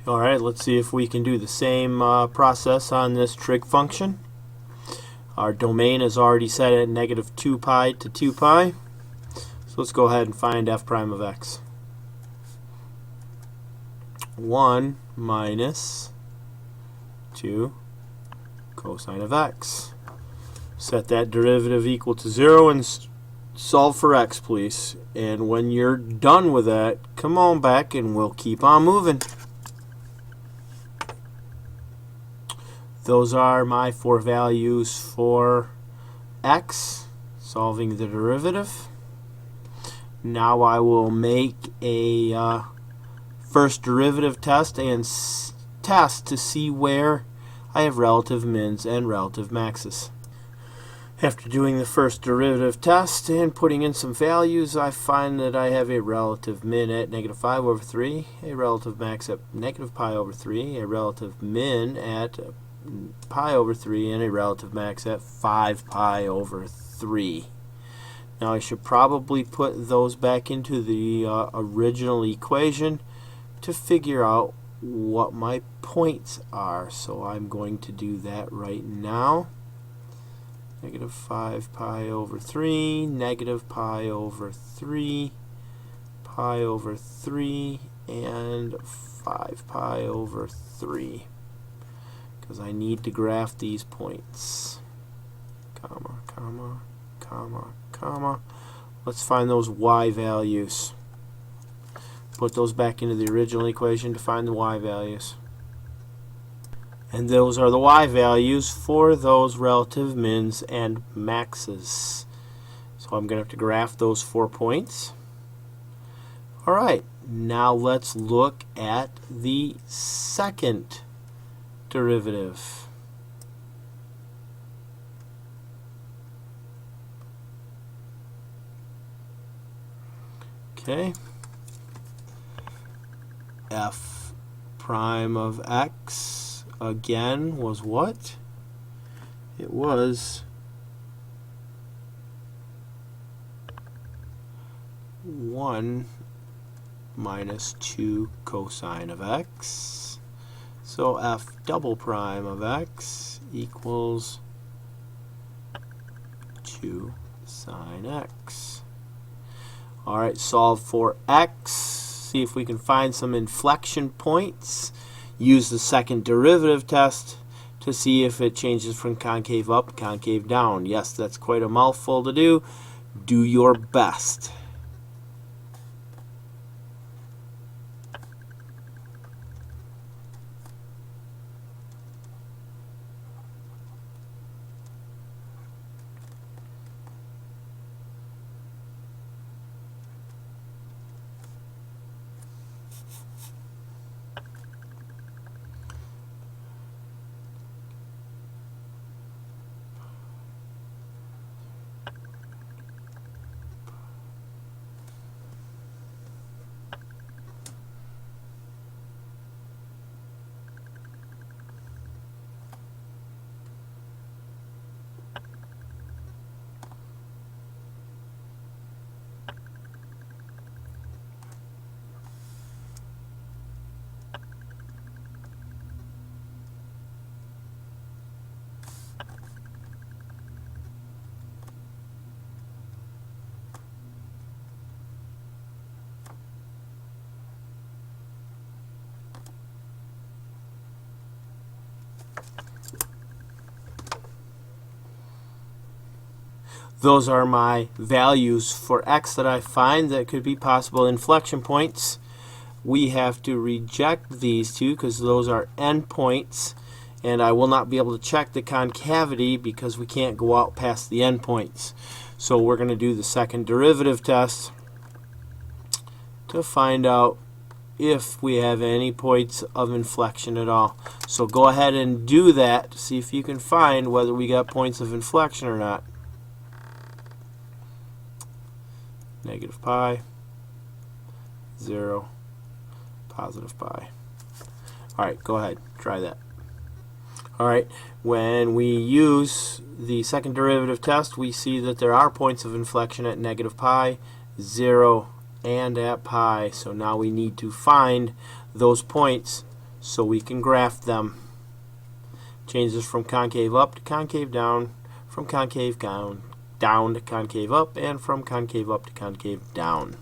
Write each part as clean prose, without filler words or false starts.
Alright, let's see if we can do the same process on this trig function. Our domain is already set at negative 2 pi to 2 pi. So let's go ahead and find f prime of x. 1 minus 2 cosine of x. Set that derivative equal to 0 and solve for x, please. And when you're done with that, come on back and we'll keep on moving. Those are my 4 values for x, solving the derivative. Now I will make a first derivative test and test to see where I have relative mins and relative maxes. After doing the first derivative test and putting in some values, I find that I have a relative min at negative 5 over 3, a relative max at negative pi over 3, a relative min at pi over 3, and a relative max at 5 pi over 3. Now I should probably put those back into the original equation to figure out what my points are. So I'm going to do that right now. Negative 5 pi over 3, negative pi over 3, pi over 3, and 5 pi over 3. Because I need to graph these points. Comma, comma, comma, comma. Let's find those y values. Put those back into the original equation to find the y values. And those are the y values for those relative mins and maxes. So I'm going to have to graph those 4 points. Alright, now let's look at the second derivative. Okay. F prime of x again was what? It was 1 minus 2 cosine of x. So f double prime of x equals 2 sine x. Alright, solve for x. See if we can find some inflection points. Use the second derivative test to see if it changes from concave up, concave down. Yes, that's quite a mouthful to do. Do your best. Those are my values for x that I find that could be possible inflection points. We have to reject these two because those are endpoints, and I will not be able to check the concavity because we can't go out past the endpoints. So we're going to do the second derivative test to find out if we have any points of inflection at all. So go ahead and do that to see if you can find whether we got points of inflection or not. Negative pi, 0, positive pi. Alright, go ahead, try that. Alright, when we use the second derivative test, we see that there are points of inflection at negative pi, 0, and at pi. So now we need to find those points so we can graph them. Change this from concave up to concave down, from concave down to concave up, and from concave up to concave down.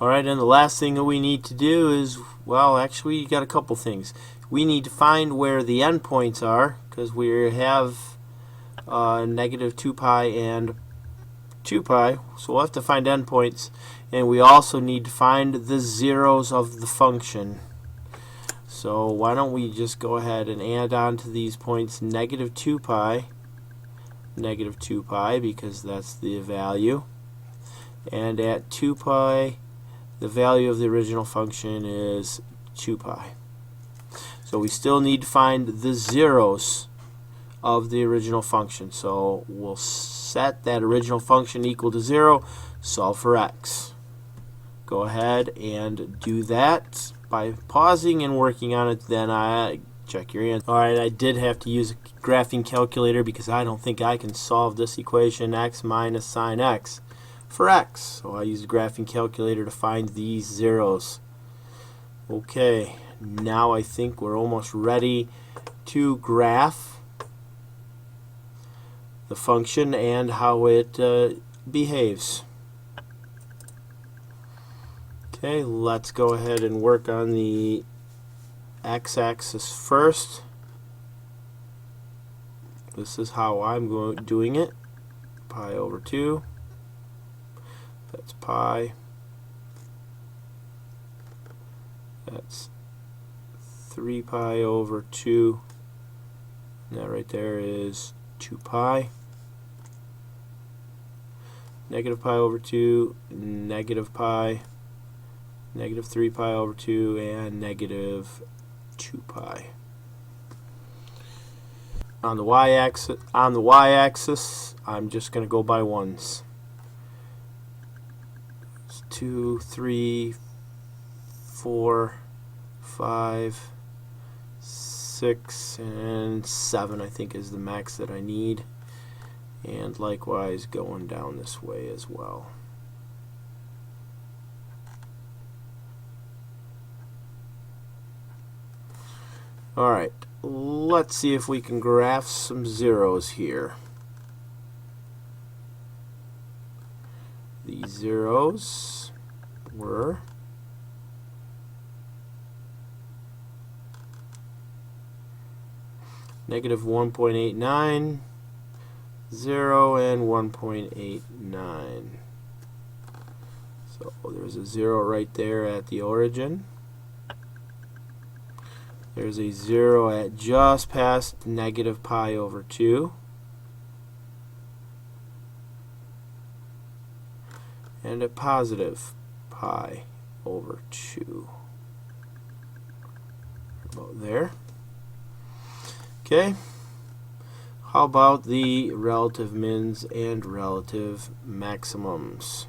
Alright, and the last thing that we need to do is, well, actually you got a couple things. We need to find where the endpoints are, because we have negative 2 pi and 2 pi, so we'll have to find endpoints, and we also need to find the zeros of the function. So why don't we just go ahead and add on to these points negative 2 pi, because that's the value, and at 2 pi the value of the original function is 2 pi. So we still need to find the zeros of the original function. So we'll set that original function equal to 0, solve for x. Go ahead and do that by pausing and working on it, then check your answer. Alright, I did have to use a graphing calculator because I don't think I can solve this equation, x minus sine x, for x. So I use a graphing calculator to find these zeros. Okay, now I think we're almost ready to graph the function and how it behaves. Okay, let's go ahead and work on the x-axis first. This is how I'm doing it. Pi over 2. That's pi. That's 3 pi over 2. And that right there is 2 pi. Negative pi over 2, negative pi, negative 3 pi over 2, and negative 2 pi. On the y-axis, I'm just going to go by ones. 2, 3, 4, 5, 6, and 7 I think is the max that I need. And likewise going down this way as well. Alright, let's see if we can graph some zeros here. The zeros were negative 1.89, 0, and 1.89. So there's a 0 right there at the origin. There's a 0 at just past negative pi over 2. And a positive pi over 2. About there. Okay. How about the relative mins and relative maximums?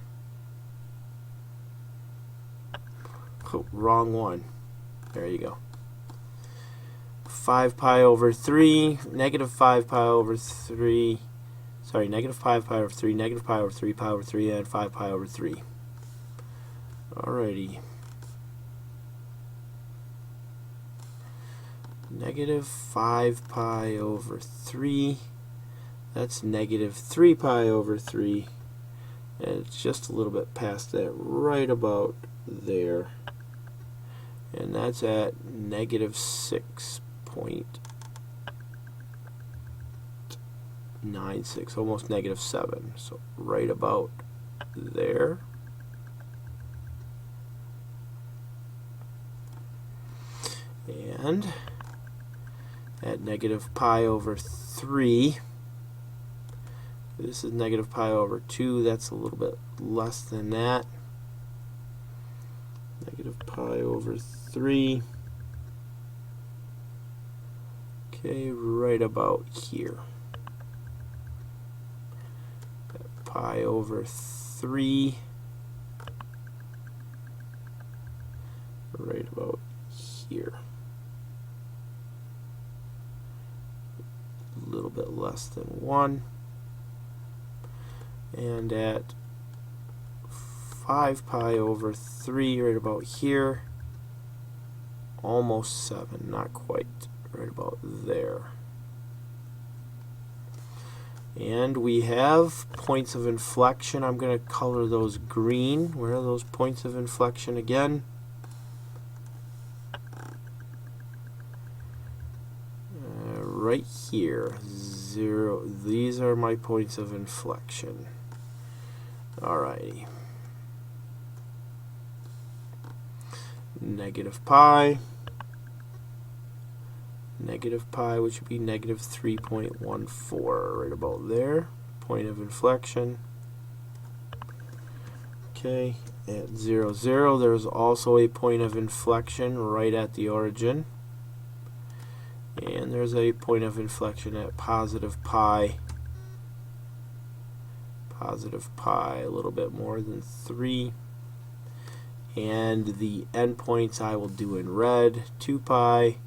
Oh, wrong one. There you go. 5 pi over 3, negative 5 pi over 3, sorry, negative 5 pi over 3, negative pi over 3, pi over 3, and 5 pi over 3. Alrighty. Negative 5 pi over 3, that's negative 3 pi over 3, and it's just a little bit past that, right about there. And that's at negative 6.96, almost negative 7, so right about there. And at negative pi over 3, this is negative pi over 2, that's a little bit less than that. Negative pi over 3. Okay, right about here. Pi over 3. Right about here. A little bit less than 1. And at 5 pi over 3, right about here. almost 7, not quite, right about there. And we have points of inflection. I'm going to color those green. Where are those points of inflection again? Right here. 0. These are my points of inflection. Alrighty. Negative pi, which would be negative 3.14, right about there. Point of inflection. Okay, at 0, 0, there's also a point of inflection right at the origin. And there's a point of inflection at positive pi, a little bit more than 3. And the endpoints I will do in red, 2 pi,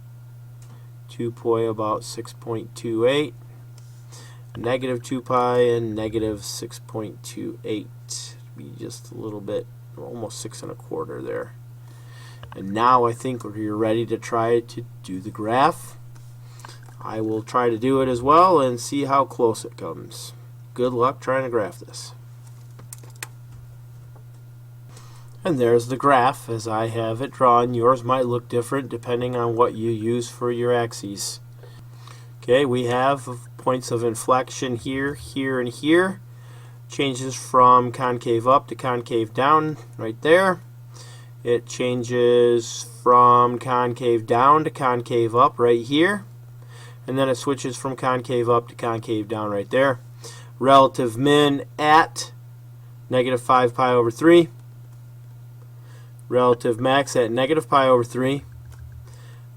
2 pi about 6.28, negative 2 pi, and negative 6.28. Be just a little bit, almost 6 1/4 there. And now I think we're ready to try to do the graph. I will try to do it as well and see how close it comes. Good luck trying to graph this. And there's the graph as I have it drawn. Yours might look different depending on what you use for your axes. Okay, we have points of inflection here, here, and here. Changes from concave up to concave down right there. It changes from concave down to concave up right here. And then it switches from concave up to concave down right there. Relative min at negative 5 pi over 3. Relative max at negative pi over 3,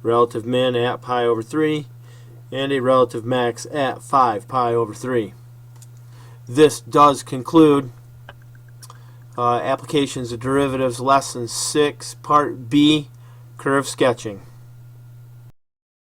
relative min at pi over 3, and a relative max at 5 pi over 3. This does conclude Applications of Derivatives Lesson 6, Part B, Curve Sketching.